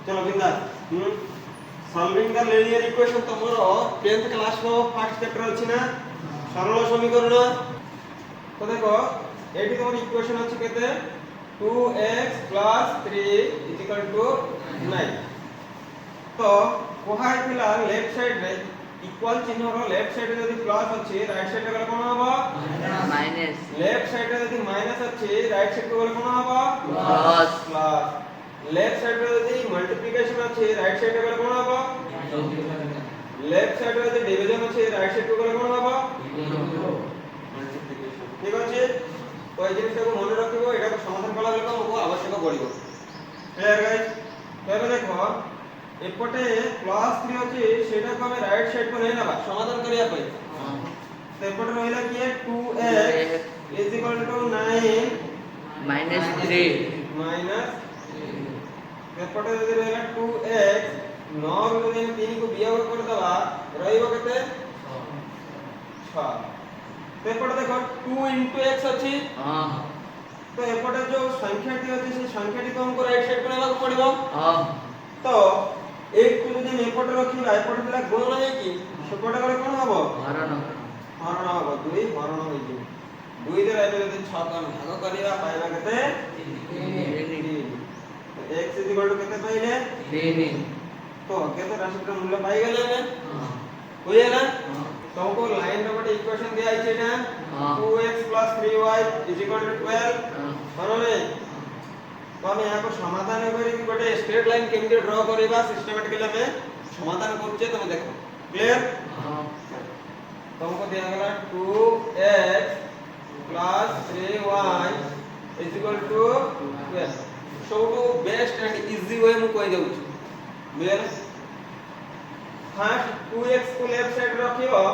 चलो बिंदास solving the linear equation तमरो 10th क्लास रो फर्स्ट चैप्टर अछि ना सरल समीकरण तो देखो एठी तमर इक्वेशन अछि केते 2x 3 9 तो कोहा थिला लेफ्ट साइड रे इक्वल चिन्ह रो लेफ्ट साइड रे यदि प्लस अछि राइट साइड रे कोन हबो माइनस लेफ्ट साइड रे यदि माइनस अछि राइट साइड रे कोन हबो प्लस लेफ्ट साइड रे यदि मल्टीप्लिकेशन अछि राइट साइड रे कोन हबो लेफ्ट साइड रे यदि डिवीजन अछि राइट साइड रे कोन हबो मल्टीप्लिकेशन ठीक अछि तो ए जिनिस को मन रखिबो एटा को समाधान कला बेले हमको आवश्यक पड़िबो क्लियर गाइस तो देखो एपटे +3 अछि सेटा को हम राइट साइड को नै नबा समाधान करिया पई तो एपटे रहला कि 2x = 9 -3 माइनस एपटे यदि रहला 2x 9 रो यदि 3 को वियोग कर दबा रहइबो केते 6 तो एपटे देखो 2 * x अछि हां तो एपटे जो संख्याटी अछि से संख्याटी को हमको राइट साइड को लेबा पड़िबो हां तो एक को यदि एपटे रखिबा एपटे देला गुणन है कि सेपटे गले कोन हबो हरण हबो 2 हरण होई जे 2 दे राइबे यदि 6 को भाग करिया पाइबा केते 3 x केते पाइले 3 तो केते राशि का मूल्य पाई गेले में होय ना तो हमको लाइन रे गोटे इक्वेशन दिया आइछे ना 2x 3y = 12 मानो ने तो हम यहाँ को समाधान करी कि गोटे स्ट्रेट लाइन केमते ड्रा करबा सिस्टमैटिकली हमें समाधान करछे तुम देखो क्लियर हां तो हमको दिया गेला 2x 3y = 12 सबटू बेस्ट एंड इजी वे मु कहि दउ क्लियर फर्स्ट 2x को लेफ्ट साइड रखियो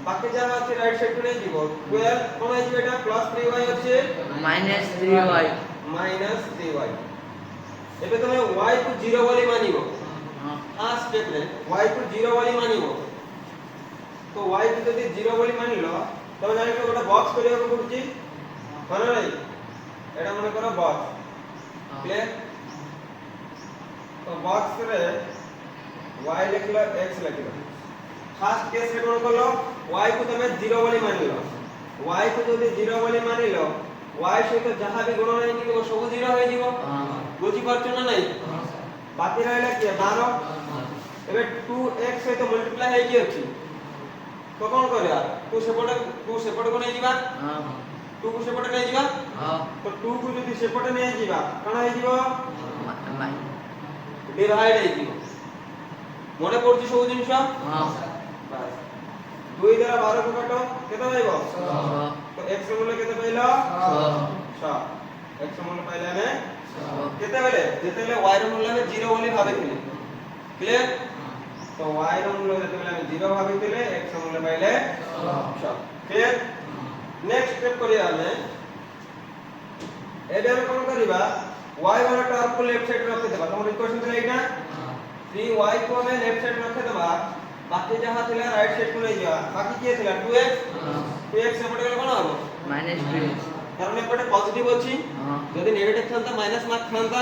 बाकी जहाँ अछि राइट साइड को नै जीवो 12 कोन है बेटा +3y अछि -3y -3y एबे तमे y को 0 वाली मानिबो हां फर्स्ट स्टेप रे y को 0 वाली मानिबो तो y को यदि 0 वाली मानिलो तो जानि को गोटा बॉक्स करिया को पड़ुची मानो नै एटा मन करो बॉक्स क्लियर तो बॉक्स रे y लिखलो x लिखलो फर्स्ट केस रे कोन करलो y को तमे 0 वाली मानिलो y को यदि 0 वाली मानिलो y सहित जहां भी गुणन है कि वो सब 0 हो जीवो हां बुझी परछ ना नहीं बाकी रहला कि 12 एबे 2x सहित मल्टीप्लाई है कि अछि तो कोन करया तू सेपट को नै जीवा हां 2 को सेपट नै जीवा हां तो 2 को यदि सेपट नै जीवा कोन है जीवो डिवाइड है जीवो मने पड़छि सब जिनिस हां बस 2 द्वारा 12 को काटो केते आइबो 6 तो x मूल्य केते पाइलो 6 x मूल्य पाइले हमें केते बेले जेते बेले y रो मूल्य में 0 वाली भाबिथिले क्लियर तो y रो मूल्य जेते बेले हम 0 भाबिथिले x मूल्य पाइले 6 क्लियर नेक्स्ट स्टेप करिया हमें एबे हम कोन करिबा y वाला टर्म को लेफ्ट साइड रख देबा हमर इक्वेशन थे एटा 3y को हमें लेफ्ट साइड रख देबा बाकी जहां थिला राइट साइड को ले जा बाकी के थिला 2x 2x सेपटे गले कोन हबो -2 कारण एपटे पॉजिटिव अछि यदि नेगेटिव थांता माइनस मार्क थांता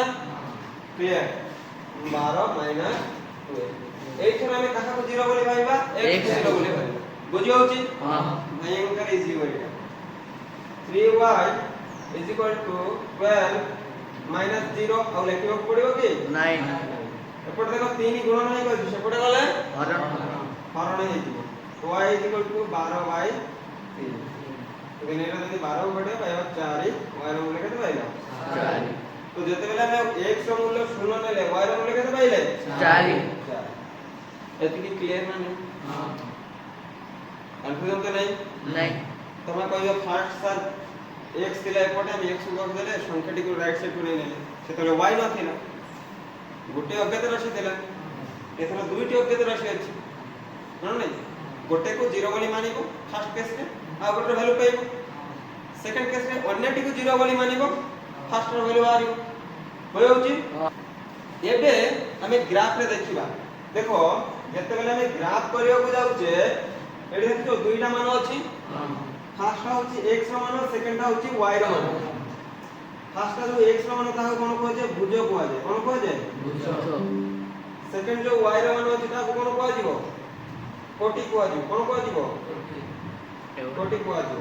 क्लियर 12 - 2 एथरा हमें कहा को 0 बोले भाईबा x 0 बोले भाई बुझी होची हां भयंकर इजी होइला 3y = 12 -0 और लिखियो पड़ियो कि 9 एपटे देखो 3 गुणन नहीं करछि सेपटे गले हरण हरण हे जीवो तो y = 12/3 तो नेरा यदि 12 को बडे पाइबा 4 y रो मूल्य केते पाइला 4 तो जेते बेला हम x रो मूल्य 0 नेले y रो मूल्य केते पाइले 4 एतिकी क्लियर ना नहीं हां कन्फ्यूजन तो नहीं नहीं तमे कहयो फर्स्ट सर x थिला एपटे हम x को देले संख्याटी को राइट साइड को नै नेले सेतले y न थिला गोटे अज्ञात राशि थिला एथरा दुईटी अज्ञात राशि अछि न नहीं गोटे को 0 वाली मानिबो फर्स्ट केस रे आ गोटे वैल्यू पाइबो सेकंड केस रे अन्यटी को 0 वाली मानिबो फर्स्ट रो वैल्यू आरिबो होय होची एबे हमें ग्राफ रे देखिबा देखो जते बेले हमें ग्राफ करियो को जाउचे एडी देखो दुईटा मान अछि फर्स्ट होची x रो मान सेकंड होची y रो मान फास्ट जो x ର ମାନ ତାହା କୋନ କୁହା ଯାଏ ଭୁଜ କୁହା ଯାଏ କୋନ କୁହା ଯାଏ ଭୁଜ सेकंड जो y ର ମାନ ଅଛି ତାକୁ କୋନ କୁହା ଯିବ କୋଟି କୁହା ଯିବ କୋନ କୁହା ଯିବ कोटी को आजो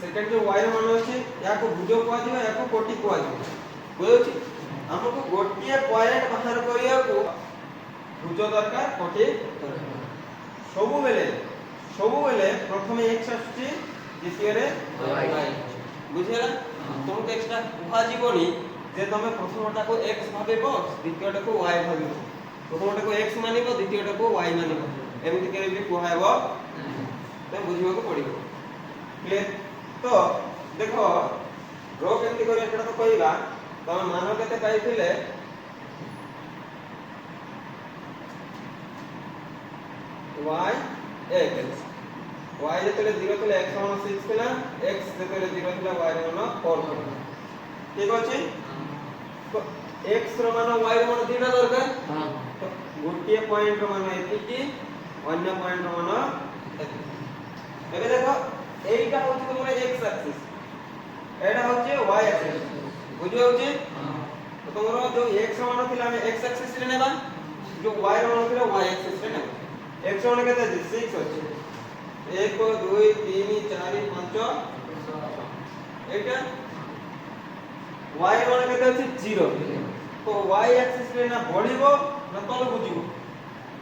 सेकंड जो y ର ମାନ ଅଛି याको भुज को आजो याको कोटी को आजो बुझौछि हमको गोटिए पॉइंट बाहर करिया को भुज दरकार कोटी सबु बेले प्रथमे x आछी द्वितीय रे y बुझिला तुमको एक्स्ट्रा कुहा जीवनी जे तमे प्रथमटा को x भाबेबो द्वितीयटा को y भाबेबो प्रथमटा को x मानिबो द्वितीयटा को y मानिबो एमिति करे भी कुहाइबो ते बुझिबो को पड़िबो क्लियर तो देखो रो केमति करे एटा तो कहिला तमे मानो केते पाइथिले y x y जेतले 0 थिले x मान 6 थिला x जेतले 0 थिला y ର ମାନ 4 थिला ठीक अछि तो x ର मान y ର मान दिना दरकार हां तो गोटिए पॉइंट रो मान एतिकी अन्य पॉइंट रो मान एतिकी एबे देखो एइटा होची तमरे x एक्सिस एडा होची y एक्सिस बुझियो होची तो तमरो जो x रो मान थिला हम x एक्सिस रे नेबा जो y रो मान थिला y एक्सिस रे नेबा x रो मान केते अछि 6 अछि 1 2 3 4 5 एटा y रो मान केते अछि 0 तो y एक्सिस रे ना बढ़िबो ना तल बुझिबो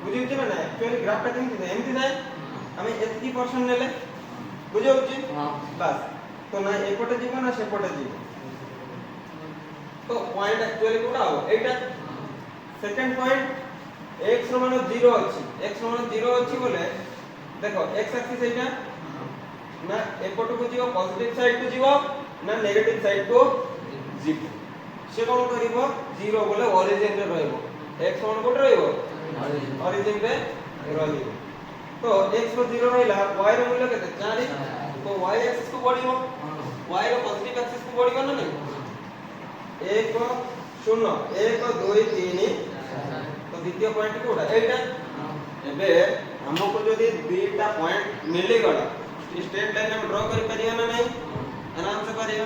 बुझियो ना एक्चुअली ग्राफ टा केमति एमति नै हम एतकी परसेंट नेले बुझियो होची हां बस तो ना एपटे जीवो ना सेपटे जीवो तो पॉइंट एक्चुअली कोडा हो एटा सेकंड पॉइंट x रो मान 0 अछि x रो मान 0 अछि बोले देखो x एक्सिस एटा ना एपट को जीवो पॉजिटिव साइड को जीवो ना नेगेटिव साइड को जीवो से कोन करिवो 0 बोले ओरिजिन रे रहइबो x मान कोड रहइबो ओरिजिन रे रहइबो तो x रो 0 रहइला y रो मूल्य केते 4 तो y एक्सिस को बढ़िबो y रो पॉजिटिव एक्सिस को बढ़िबो ना नहीं 1 0 1 2 3 तो द्वितीय पॉइंट कोडा एटा एबे हमको जदी दुईटा पॉइंट मिली गला स्ट्रेट लाइन हम ड्रा कर परिया ना नहीं आराम से परिया